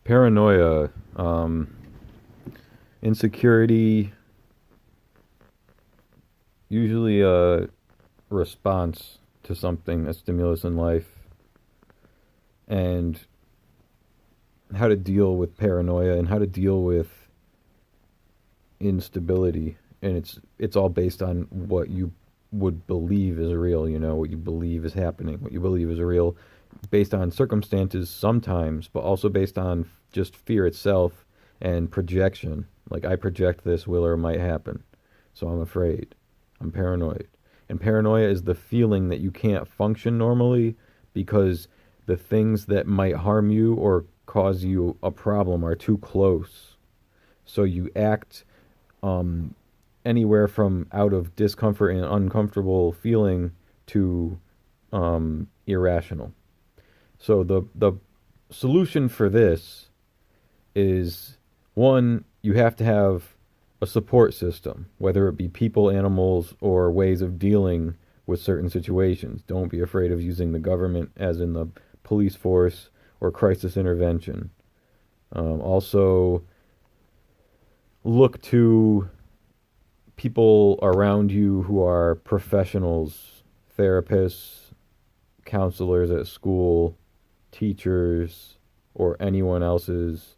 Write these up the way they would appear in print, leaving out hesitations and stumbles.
Paranoia, insecurity, usually a response to something, a stimulus in life, and how to deal with paranoia and how to deal with instability. And it's all based on what you would believe is real, what you believe is happening, what you believe is real, based on circumstances sometimes, but also based on just fear itself and projection. Like, I project this will or might happen, so I'm afraid. I'm paranoid. And paranoia is the feeling that you can't function normally because the things that might harm you or cause you a problem are too close. So you act anywhere from out of discomfort and uncomfortable feeling to irrational. So the solution for this is, one, you have to have a support system, whether it be people, animals, or ways of dealing with certain situations. Don't be afraid of using the government, as in the police force or crisis intervention. Also, look to people around you who are professionals, therapists, counselors at school, teachers, or anyone else's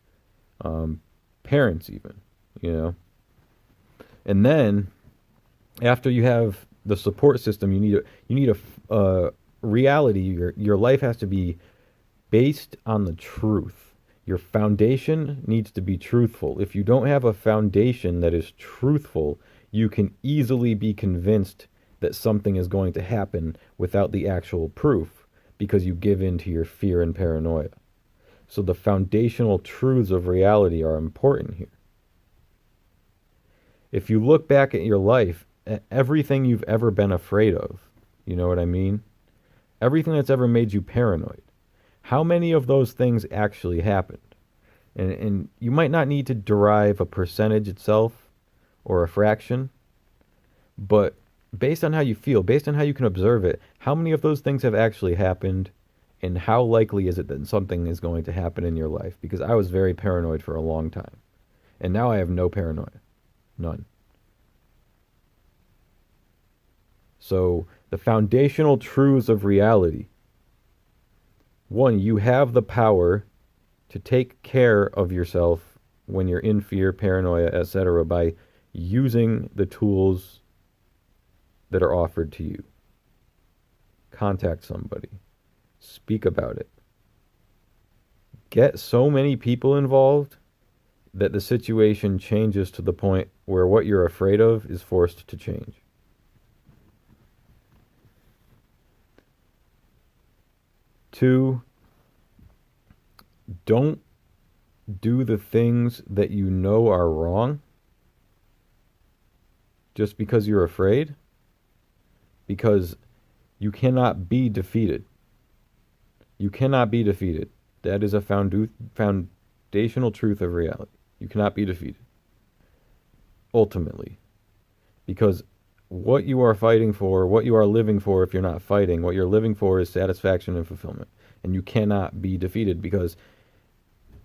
parents even, you know. And then after you have the support system, you need a reality. Your life has to be based on the truth. Your foundation needs to be truthful. If you don't have a foundation that is truthful, you can easily be convinced that something is going to happen without the actual proof because you give in to your fear and paranoia. So the foundational truths of reality are important here. If you look back at your life, at everything you've ever been afraid of, you know what I mean? Everything that's ever made you paranoid, how many of those things actually happened? And you might not need to derive a percentage itself or a fraction, but based on how you feel, based on how you can observe it, how many of those things have actually happened, and how likely is it that something is going to happen in your life? Because I was very paranoid for a long time, and now I have no paranoia. None. So the foundational truths of reality. One, you have the power to take care of yourself when you're in fear, paranoia, etc., by using the tools that are offered to you. Contact somebody. Speak about it. Get so many people involved that the situation changes to the point where what you're afraid of is forced to change. Two, don't do the things that you know are wrong just because you're afraid, because you cannot be defeated. You cannot be defeated. That is a foundational truth of reality. You cannot be defeated. Ultimately. Because what you are fighting for, what you are living for if you're not fighting, what you're living for is satisfaction and fulfillment. And you cannot be defeated because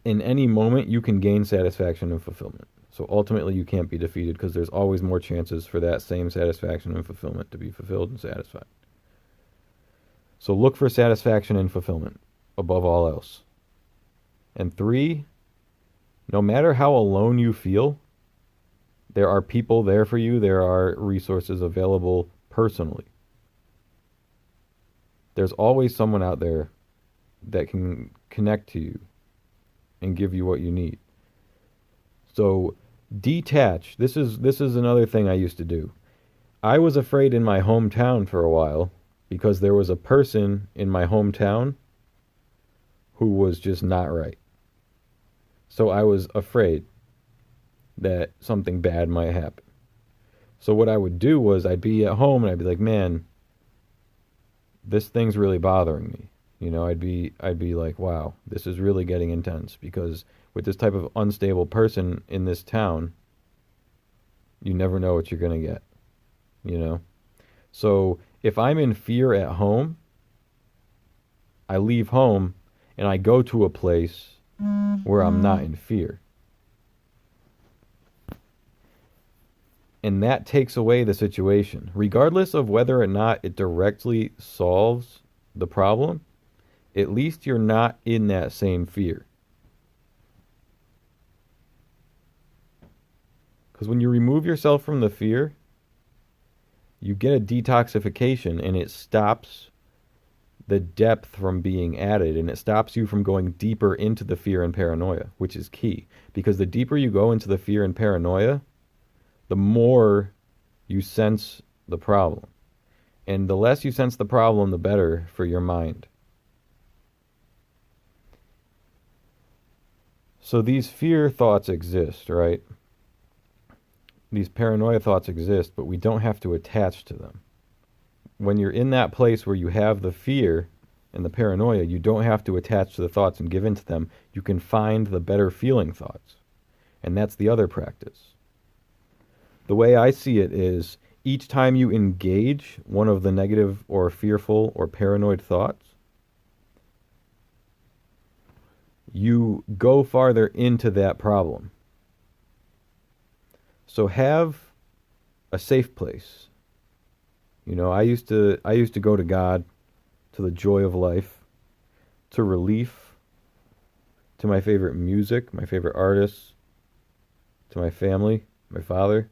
in any moment you can gain satisfaction and fulfillment. So ultimately you can't be defeated because there's always more chances for that same satisfaction and fulfillment to be fulfilled and satisfied. So look for satisfaction and fulfillment above all else. And three, no matter how alone you feel, there are people there for you. There are resources available personally. There's always someone out there that can connect to you and give you what you need. So detach. This is another thing I used to do. I was afraid in my hometown for a while because there was a person in my hometown who was just not right. So I was afraid that something bad might happen. So what I would do was I'd be at home and I'd be like, man, this thing's really bothering me. You know, I'd be like, wow, this is really getting intense because with this type of unstable person in this town, you never know what you're going to get, you know? So if I'm in fear at home, I leave home and I go to a place where I'm not in fear. And that takes away the situation. Regardless of whether or not it directly solves the problem, at least you're not in that same fear. Because when you remove yourself from the fear, you get a detoxification, and it stops the depth from being added, and it stops you from going deeper into the fear and paranoia, which is key. Because the deeper you go into the fear and paranoia, the more you sense the problem. And the less you sense the problem, the better for your mind. So these fear thoughts exist, right? These paranoia thoughts exist, but we don't have to attach to them. When you're in that place where you have the fear and the paranoia, you don't have to attach to the thoughts and give in to them. You can find the better feeling thoughts. And that's the other practice. The way I see it is, each time you engage one of the negative or fearful or paranoid thoughts, you go farther into that problem. So have a safe place. You know, I used to go to God, to the joy of life, to relief, to my favorite music, my favorite artists, to my family, my father.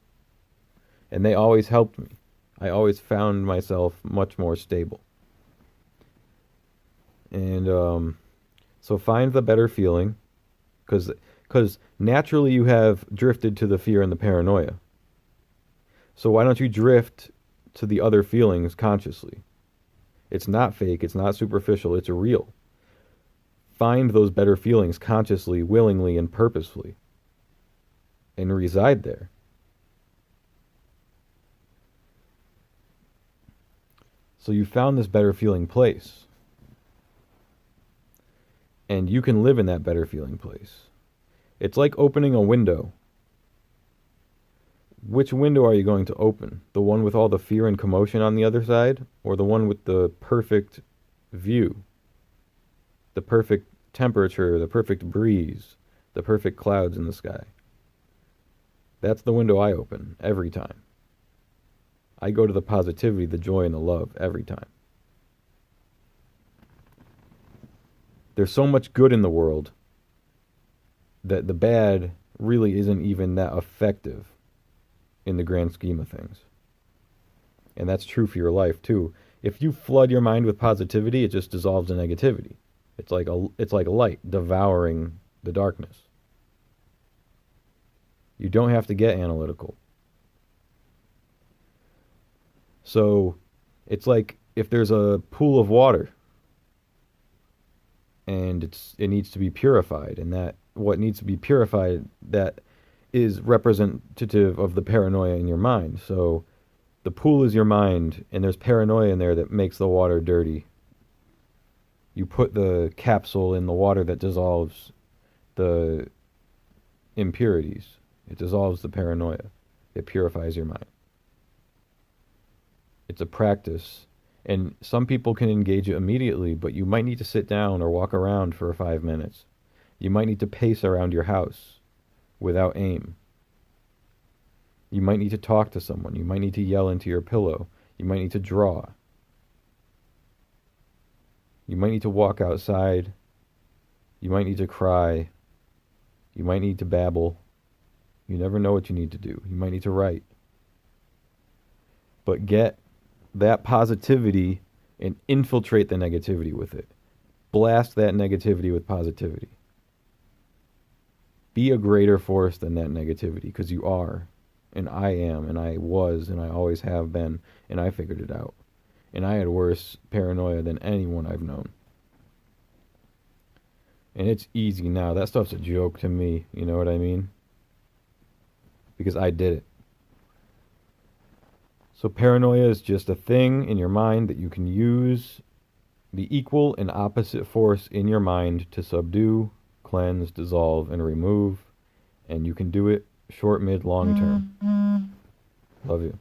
And they always helped me. I always found myself much more stable. And so find the better feeling, because naturally you have drifted to the fear and the paranoia. So why don't you drift to the other feelings consciously? It's not fake, it's not superficial, it's real. Find those better feelings consciously, willingly, and purposefully, and reside there. So you found this better feeling place. And you can live in that better feeling place. It's like opening a window. Which window are you going to open? The one with all the fear and commotion on the other side? Or the one with the perfect view? The perfect temperature, the perfect breeze, the perfect clouds in the sky? That's the window I open every time. I go to the positivity, the joy, and the love every time. There's so much good in the world that the bad really isn't even that effective in the grand scheme of things. And that's true for your life too. If you flood your mind with positivity, it just dissolves the negativity. It's like a light devouring the darkness. You don't have to get analytical. So it's like if there's a pool of water and it needs to be purified, and that what needs to be purified, that is representative of the paranoia in your mind. So the pool is your mind, and there's paranoia in there that makes the water dirty. You put the capsule in the water that dissolves the impurities. It dissolves the paranoia. It purifies your mind. It's a practice. And some people can engage it immediately, but you might need to sit down or walk around for 5 minutes. You might need to pace around your house without aim. You might need to talk to someone. You might need to yell into your pillow. You might need to draw. You might need to walk outside. You might need to cry. You might need to babble. You never know what you need to do. You might need to write. But get that positivity and infiltrate the negativity with it. Blast that negativity with positivity. Be a greater force than that negativity, because you are. And I am, and I was, and I always have been, and I figured it out. And I had worse paranoia than anyone I've known. And it's easy now. That stuff's a joke to me, you know what I mean? Because I did it. So paranoia is just a thing in your mind that you can use the equal and opposite force in your mind to subdue, cleanse, dissolve, and remove. And you can do it short, mid, long term. Love you.